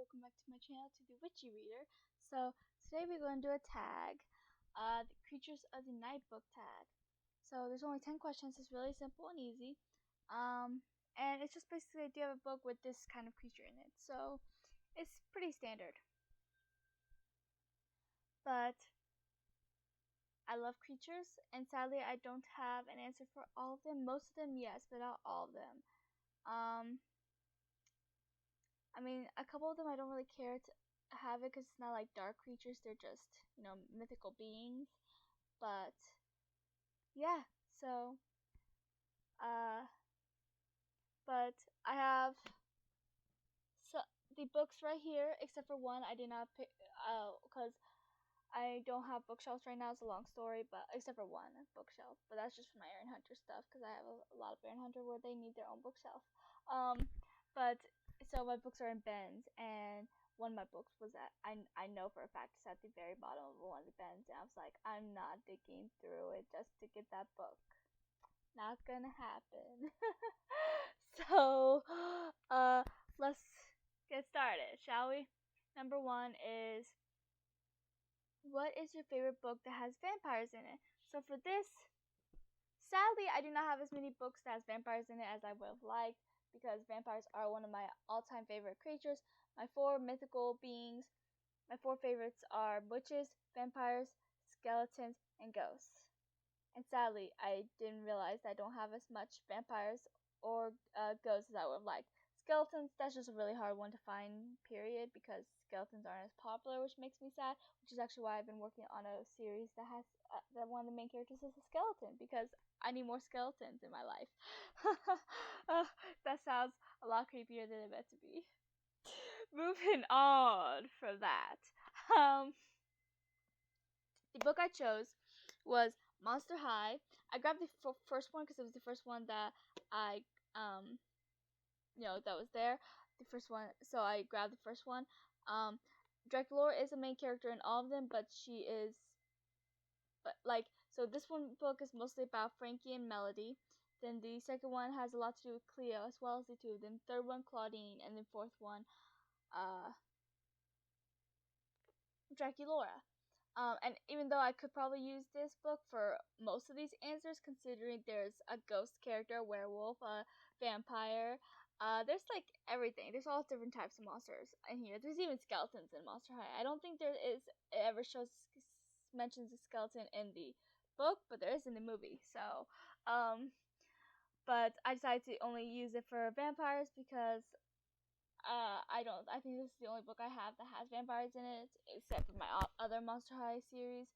welcome back to my channel to the Witchy Reader. So today we're going to do a tag, the Creatures of the Night book tag. So there's only 10 questions. It's really simple and easy, and it's just basically, do you have a book with this kind of creature in it? So it's pretty standard, but I love creatures, and sadly I don't have an answer for all of them. Most of them, yes, but not all of them. I mean, a couple of them I don't really care to have it because it's not like dark creatures, they're just, mythical beings. But yeah, so but I have the books right here, except for one I did not pick because I don't have bookshelves right now. It's a long story, but except for one bookshelf, but that's just for my Iron Hunter stuff because I have a lot of Iron Hunter where they need their own bookshelf. But so my books are in bins, and one of my books was at, I know for a fact it's at the very bottom of one of the bins, and I was like, I'm not digging through it just to get that book. Not gonna happen. So let's get started, shall we? Number 1 is, what is your favorite book that has vampires in it? So for this, sadly I do not have as many books that has vampires in it as I would have liked, because vampires are one of my all-time favorite creatures. My 4 mythical beings, my 4 favorites are witches, vampires, skeletons, and ghosts. And sadly, I didn't realize that I don't have as much vampires or ghosts as I would have liked. Skeletons, that's just a really hard one to find, period, because skeletons aren't as popular, which makes me sad, which is actually why I've been working on a series that has that one of the main characters is a skeleton, because I need more skeletons in my life. That sounds a lot creepier than it meant to be. Moving on from that. The book I chose was Monster High. I grabbed the first one because it was the first one that I, that was there. The first one, so I grabbed the first one. Dracula is a main character in all of them, but she is, so this one book is mostly about Frankie and Melody. Then the second one has a lot to do with Cleo, as well as the two of them. Third one, Claudine, and then fourth one, Dracula. And even though I could probably use this book for most of these answers, considering there's a ghost character, a werewolf, a vampire, there's like everything. There's all different types of monsters in here. There's even skeletons in Monster High. I don't think it ever mentions a skeleton in the book, but there is in the movie. So, but I decided to only use it for vampires because I think this is the only book I have that has vampires in it, except for my other Monster High series.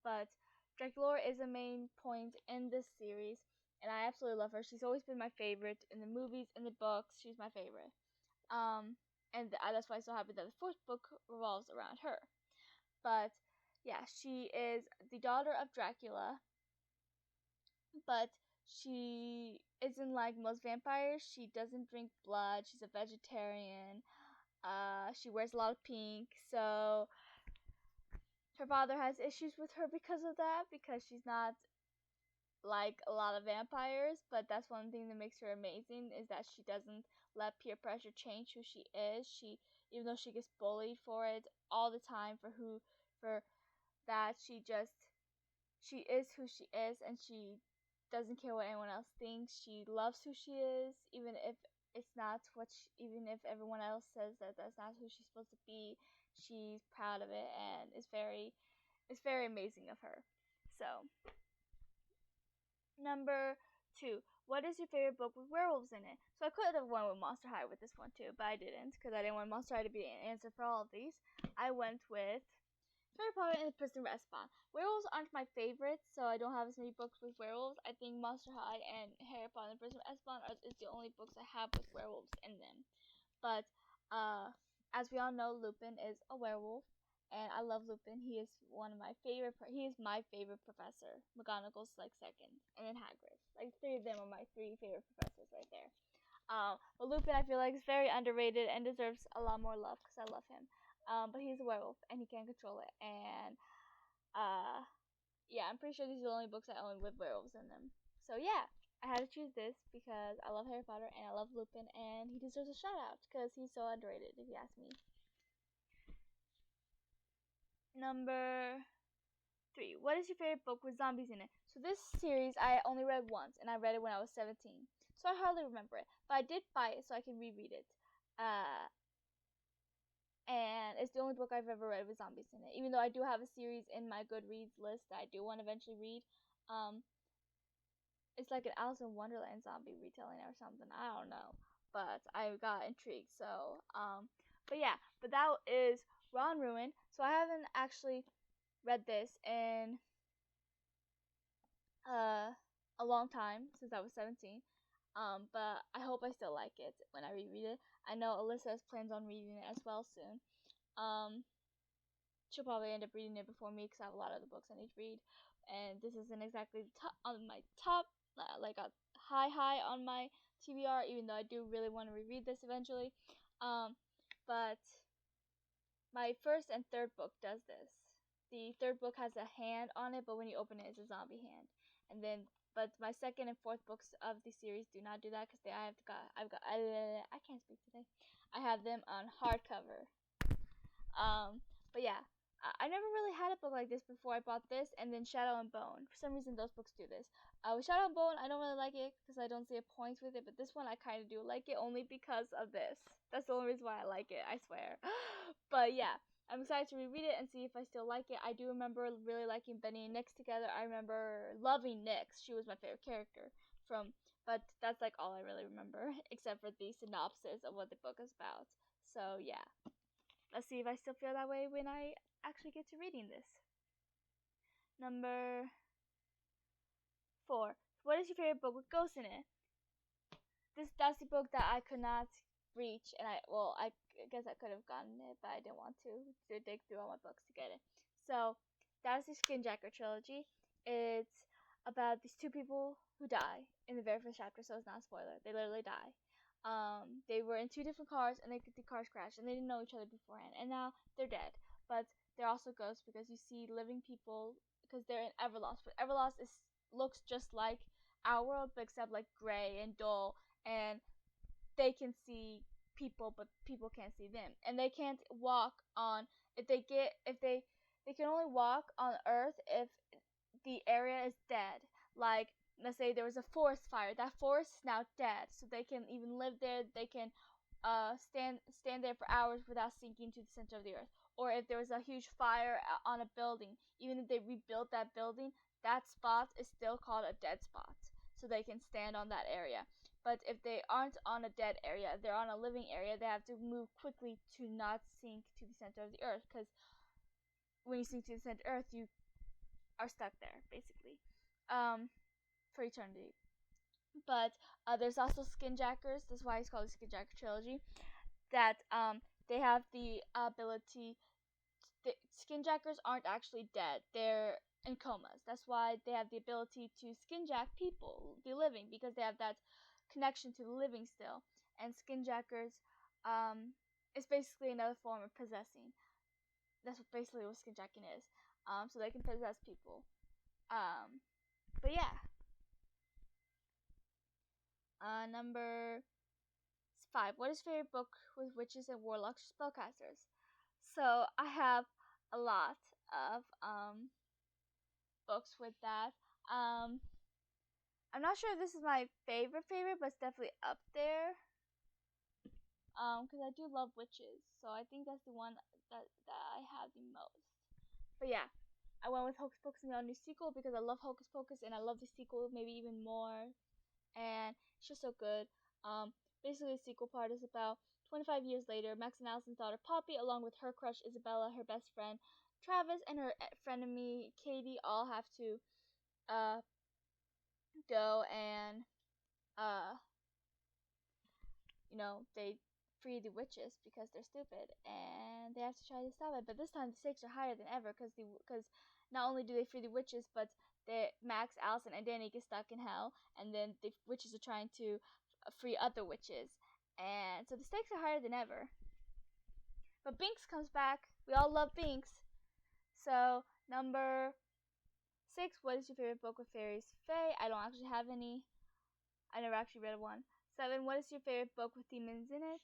But Dracula is a main point in this series, and I absolutely love her. She's always been my favorite in the movies, in the books. She's my favorite. And that's why I'm so happy that the fourth book revolves around her. But yeah, she is the daughter of Dracula, but she isn't like most vampires. She doesn't drink blood. She's a vegetarian. She wears a lot of pink, so her father has issues with her because of that, because she's not like a lot of vampires. But that's one thing that makes her amazing, is that she doesn't let peer pressure change who she is. Even though she gets bullied for it all the time, for that, she is who she is, and she doesn't care what anyone else thinks. She loves who she is, even if it's not even if everyone else says that that's not who she's supposed to be. She's proud of it, and it's very amazing of her. So, number 2, what is your favorite book with werewolves in it? So I could have went with Monster High with this one too, but I didn't, because I didn't want Monster High to be an answer for all of these. I went with Harry Potter and the Prisoner of Azkaban. Werewolves aren't my favorites, so I don't have as many books with werewolves. I think Monster High and Harry Potter and the Prisoner of Azkaban is the only books I have with werewolves in them. But as we all know, Lupin is a werewolf, and I love Lupin. He is He is my favorite professor. McGonagall's like second, and then Hagrid. Like 3 of them are my 3 favorite professors right there. But Lupin, I feel like, is very underrated and deserves a lot more love because I love him. But he's a werewolf and he can't control it. And yeah, I'm pretty sure these are the only books I own with werewolves in them. So yeah, I had to choose this because I love Harry Potter and I love Lupin, and he deserves a shout out because he's so underrated, if you ask me. Number 3. What is your favorite book with zombies in it? So this series I only read once, and I read it when I was 17. So I hardly remember it. But I did buy it so I can reread it. And it's the only book I've ever read with zombies in it. Even though I do have a series in my Goodreads list that I do want to eventually read. It's like an Alice in Wonderland zombie retelling or something. I don't know. But I got intrigued. So, but yeah. But that is Ron Ruin. So I haven't actually read this in a long time, since I was 17. But I hope I still like it when I reread it. I know Alyssa plans on reading it as well soon. She'll probably end up reading it before me because I have a lot of the books I need to read, and this isn't exactly on my top, like a high on my TBR, even though I do really want to reread this eventually. But my first and third book does this. The third book has a hand on it, but when you open it, it's a zombie hand. And then, but my second and fourth books of the series do not do that because I can't speak today. I have them on hardcover. But yeah, I never really had a book like this before I bought this, and then Shadow and Bone. For some reason, those books do this. With Shadow and Bone, I don't really like it because I don't see a point with it, but this one I kind of do like it only because of this. That's the only reason why I like it, I swear. But yeah, I'm excited to reread it and see if I still like it. I do remember really liking Benny and Nyx together. I remember loving Nyx. She was my favorite character but that's like all I really remember, except for the synopsis of what the book is about. So yeah. Let's see if I still feel that way when I actually get to reading this. Number 4. What is your favorite book with ghosts in it? That's the book that I could not reach, and I guess I could have gotten it, but I didn't want to dig through all my books to get it. So that's the Skinjacker trilogy. It's about these two people who die in the very first chapter, so it's not a spoiler. They literally die. They were in two different cars, and the cars crashed, and they didn't know each other beforehand, and now they're dead. But they're also ghosts because you see living people because they're in Everlost. But Everlost looks just like our world, but except like gray and dull, and they can see people, but people can't see them, and they can't walk on they can only walk on Earth if the area is dead. Like, let's say there was a forest fire, that forest is now dead, so they can even live there. They can stand there for hours without sinking to the center of the earth. Or if there was a huge fire on a building, even if they rebuilt that building, that spot is still called a dead spot, so they can stand on that area. But if they aren't on a dead area, if they're on a living area, they have to move quickly to not sink to the center of the earth, because when you sink to the center of the earth, you are stuck there, basically, for eternity. But there's also Skinjackers. That's why it's called the Skinjacker trilogy. That they have the ability. Skinjackers aren't actually dead. They're in comas. That's why they have the ability to skinjack people, the living, because they have that connection to the living still. And Skinjackers is basically another form of possessing. That's basically what skinjacking is. So they can possess people. But yeah. Number 5. What is your favorite book with witches and warlocks spellcasters? So I have a lot of books with that. I'm not sure if this is my favorite, but it's definitely up there. Because I do love witches, so I think that's the one that I have the most. But yeah, I went with Hocus Pocus and the new sequel because I love Hocus Pocus and I love the sequel maybe even more. And it's just so good. Basically, the sequel part is about 25 years later, Max and Allison's daughter Poppy, along with her crush Isabella, her best friend Travis, and her frenemy Katie, all have to go and they free the witches because they're stupid, and they have to try to stop it. But this time the stakes are higher than ever because not only do they free the witches, but Max, Allison, and Danny get stuck in hell, and then the witches are trying to free other witches, and so the stakes are higher than ever. But Binks comes back. We all love Binks. So number 6, what is your favorite book with fairies? Fae. I don't actually have any. I never actually read one. 7, what is your favorite book with demons in it?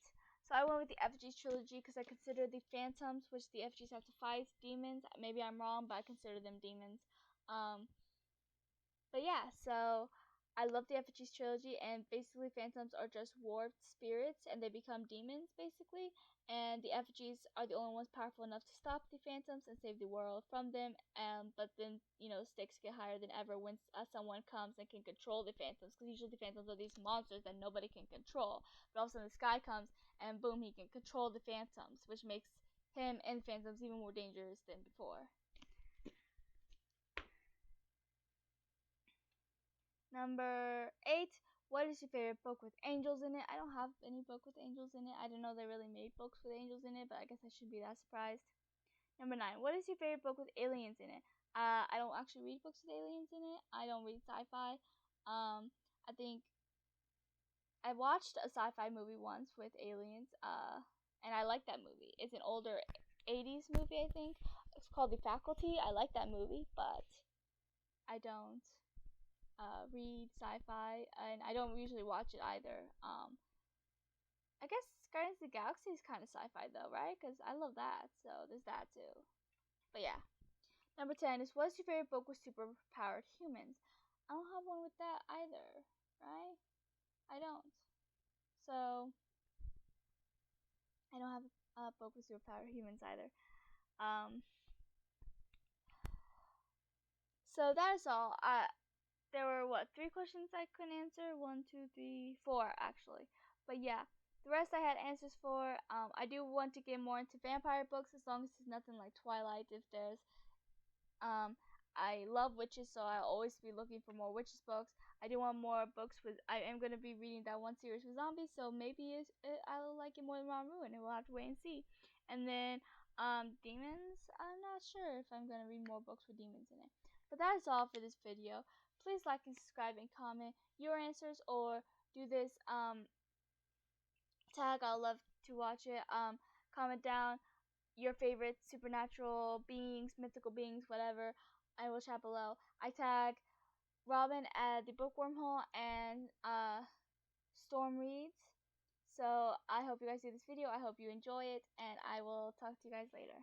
So I went with the effigies trilogy because I consider the phantoms, which the effigies have to fight, demons. Maybe I'm wrong, but I consider them demons. But yeah, so I love the effigies trilogy, and basically phantoms are just warped spirits, and they become demons basically. And the effigies are the only ones powerful enough to stop the phantoms and save the world from them. But then stakes get higher than ever when someone comes and can control the phantoms, because usually the phantoms are these monsters that nobody can control. But all of a sudden this guy comes and boom, he can control the phantoms, which makes him and phantoms even more dangerous than before. Number 8, what is your favorite book with angels in it? I don't have any book with angels in it. I didn't know they really made books with angels in it, but I guess I shouldn't be that surprised. Number 9, what is your favorite book with aliens in it? I don't actually read books with aliens in it. I don't read sci-fi. I think I watched a sci-fi movie once with aliens, and I like that movie. It's an older 80s movie, I think. It's called The Faculty. I like that movie, but I don't read sci-fi, and I don't usually watch it either. I guess Guardians of the Galaxy is kind of sci-fi though, right? Because I love that, so there's that too. But yeah. Number 10 is, what's your favorite book with superpowered humans? I don't have one with that either, right? I don't. So I don't have a book with superpowered humans either. So that is all. There were 3 questions I couldn't answer? 1, 2, 3, 4 actually. But yeah, the rest I had answers for. I do want to get more into vampire books, as long as it's nothing like Twilight. If there's I love witches, so I'll always be looking for more witches books. I do want more books with. I am going to be reading that one series with zombies, so maybe I'll like it more than Ron Ruin, and we'll have to wait and see. And then demons, I'm not sure if I'm going to read more books with demons in it. But that is all for this video. Please like and subscribe and comment your answers, or do this tag. I'll love to watch it. Comment down your favorite supernatural beings, mythical beings, whatever. I will chat below. I tag Robin at the book wormhole and Storm reads. So I hope you guys see this video. I hope you enjoy it, and I will talk to you guys later.